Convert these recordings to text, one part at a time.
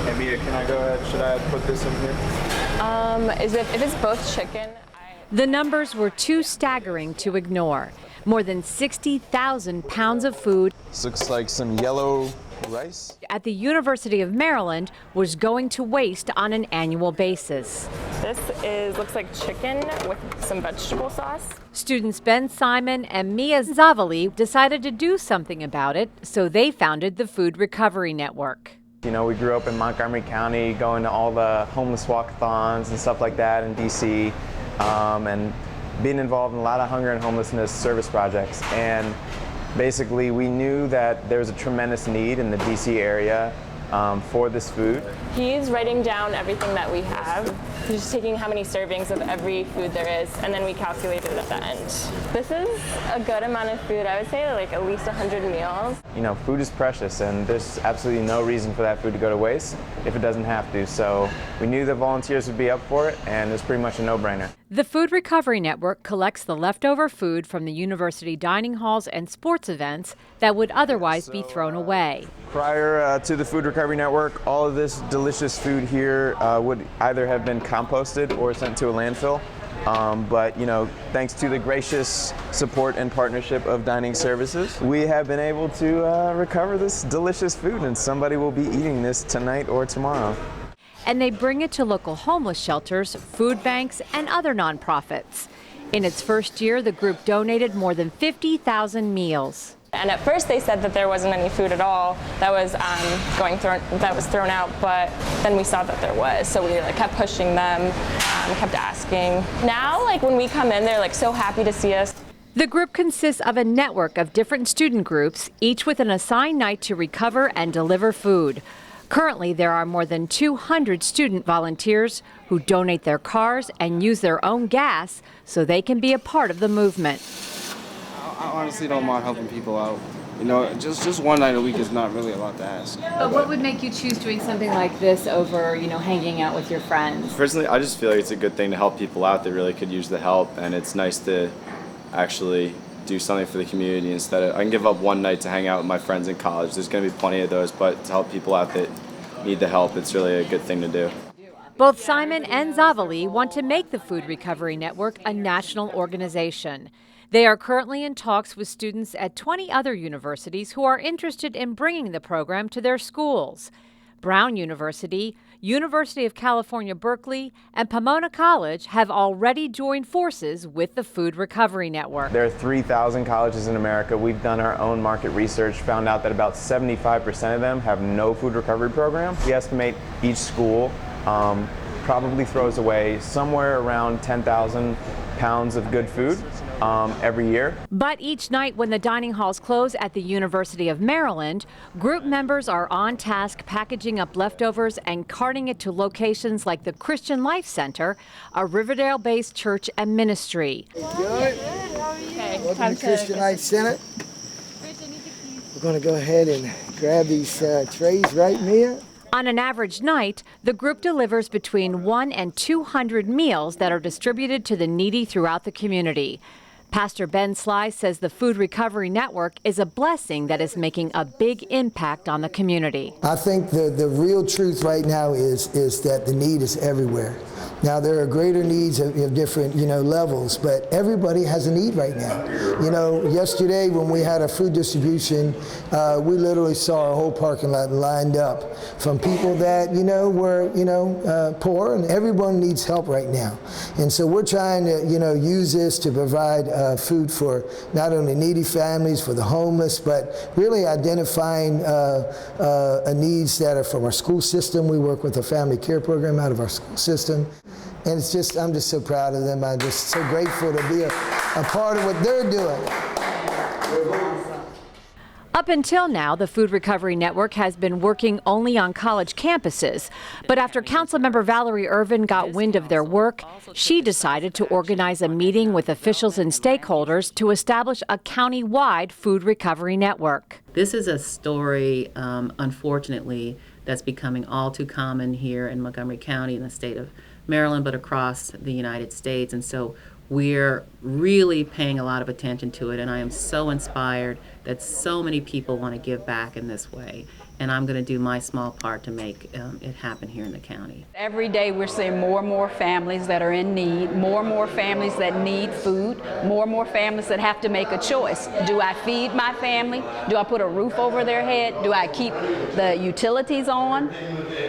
Hey Mia, can I go ahead? Should I put this in here? If it's both chicken. The numbers were too staggering to ignore. More than 60,000 pounds of food. This looks like some yellow rice. At the University of Maryland was going to waste on an annual basis. This looks like chicken with some vegetable sauce. Students Ben Simon and Mia Zavali decided to do something about it, so they founded the Food Recovery Network. You know, we grew up in Montgomery County, going to all the homeless walkathons and stuff like that in DC, and being involved in a lot of hunger and homelessness service projects. And basically, we knew that there was a tremendous need in the DC area for this food. He's writing down everything that we have. He's just taking how many servings of every food there is, and then we calculate it at the end. This is a good amount of food. I would say like at least 100 meals. You know, food is precious, and there's absolutely no reason for that food to go to waste if it doesn't have to. So we knew that volunteers would be up for it, and it's pretty much a no-brainer. The Food Recovery Network collects the leftover food from the university dining halls and sports events that would otherwise be thrown away. Prior to the Food Recovery Network, all of this delicious food here would either have been composted or sent to a landfill. But, you know, thanks to the gracious support and partnership of Dining Services, we have been able to recover this delicious food, and somebody will be eating this tonight or tomorrow. And they bring it to local homeless shelters, food banks, and other nonprofits. In its first year, the group donated more than 50,000 meals. And at first they said that there wasn't any food at all that was thrown out, but then we saw that there was, so we kept pushing them, kept asking. Now, when we come in, they're so happy to see us. The group consists of a network of different student groups, each with an assigned night to recover and deliver food. Currently, there are more than 200 student volunteers who donate their cars and use their own gas so they can be a part of the movement. I honestly don't mind helping people out. You know, just one night a week is not really a lot to ask. But what would make you choose doing something like this over, hanging out with your friends? Personally, I just feel like it's a good thing to help people out that really could use the help, and it's nice to actually do something for the community instead of, I can give up one night to hang out with my friends in college. There's going to be plenty of those, but to help people out that need the help, it's really a good thing to do. Both Simon and Zavali want to make the Food Recovery Network a national organization. They are currently in talks with students at 20 other universities who are interested in bringing the program to their schools. Brown University, University of California, Berkeley, and Pomona College have already joined forces with the Food Recovery Network. There are 3,000 colleges in America. We've done our own market research, found out that about 75% of them have no food recovery program. We estimate each school probably throws away somewhere around 10,000 pounds of good food every year. But each night when the dining halls close at the University of Maryland, group members are on task packaging up leftovers and carting it to locations like the Christian Life Center, a Riverdale-based church and ministry. Good. Welcome to Christian Life Center. We're going to go ahead and grab these trays, right, Mia? On an average night, the group delivers between 100 and 200 meals that are distributed to the needy throughout the community. Pastor Ben Slye says the Food Recovery Network is a blessing that is making a big impact on the community. I think the real truth right now is that the need is everywhere. Now, there are greater needs of different, levels, but everybody has a need right now. Yesterday when we had a food distribution, we literally saw a whole parking lot lined up from people that, were, poor, and everyone needs help right now. And so we're trying to, use this to provide food for not only needy families, for the homeless, but really identifying needs that are from our school system. We work with a family care program out of our school system. And I'm just so proud of them. I'm just so grateful to be a part of what they're doing. Up until now, the Food Recovery Network has been working only on college campuses. But after Councilmember Valerie Ervin got wind of their work, she decided to organize a meeting with officials and stakeholders to establish a county-wide food recovery network. This is a story, unfortunately, that's becoming all too common here in Montgomery County in the state of Maryland, but across the United States. And so we're really paying a lot of attention to it, and I am so inspired that so many people want to give back in this way. and I'm going to do my small part to make it happen here in the county. Every day we're seeing more and more families that are in need, more and more families that need food, more and more families that have to make a choice. Do I feed my family? Do I put a roof over their head? Do I keep the utilities on?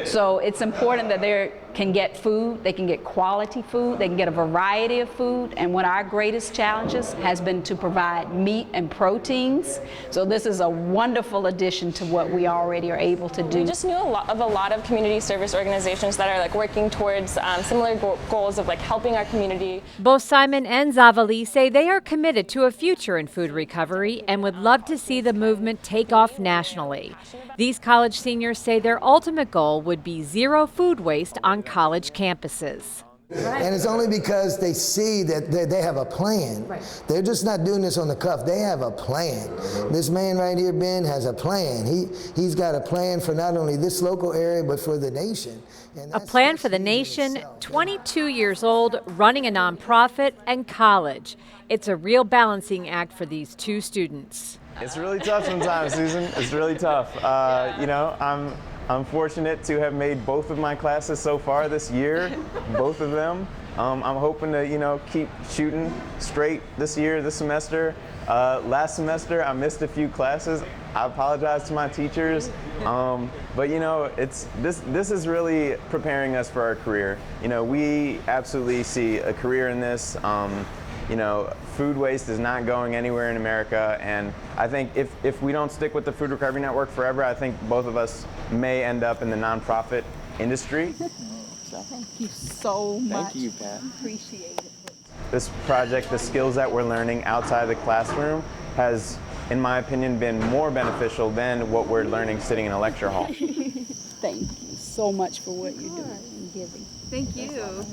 So it's important that they can get food, they can get quality food, they can get a variety of food, and one of our greatest challenges has been to provide meat and proteins. So this is a wonderful addition to what we already are able to do. We just knew a lot of community service organizations that are like working towards similar goals of like helping our community. Both Simon and Zavali say they are committed to a future in food recovery and would love to see the movement take off nationally. These college seniors say their ultimate goal would be zero food waste on college campuses. And it's only because they see that they have a plan. Right. They're just not doing this on the cuff. They have a plan. This man right here, Ben, has a plan. He's got a plan for not only this local area, but for the nation. A plan for the nation, 22 years old, running a nonprofit, and college. It's a real balancing act for these two students. It's really tough sometimes, Susan. It's really tough. You know, I'm fortunate to have made both of my classes so far this year, both of them. I'm hoping to, you know, keep shooting straight this year, this semester. Last semester, I missed a few classes. I apologize to my teachers, but you know, this is really preparing us for our career. You know, we absolutely see a career in this. You know, food waste is not going anywhere in America, and I think if we don't stick with the Food Recovery Network forever, I think both of us may end up in the nonprofit industry. Thank you so much. Thank you, Pat. Appreciate it. This project, the skills that we're learning outside the classroom, has, in my opinion, been more beneficial than what we're learning sitting in a lecture hall. Thank you so much for what you're doing and giving. Thank you.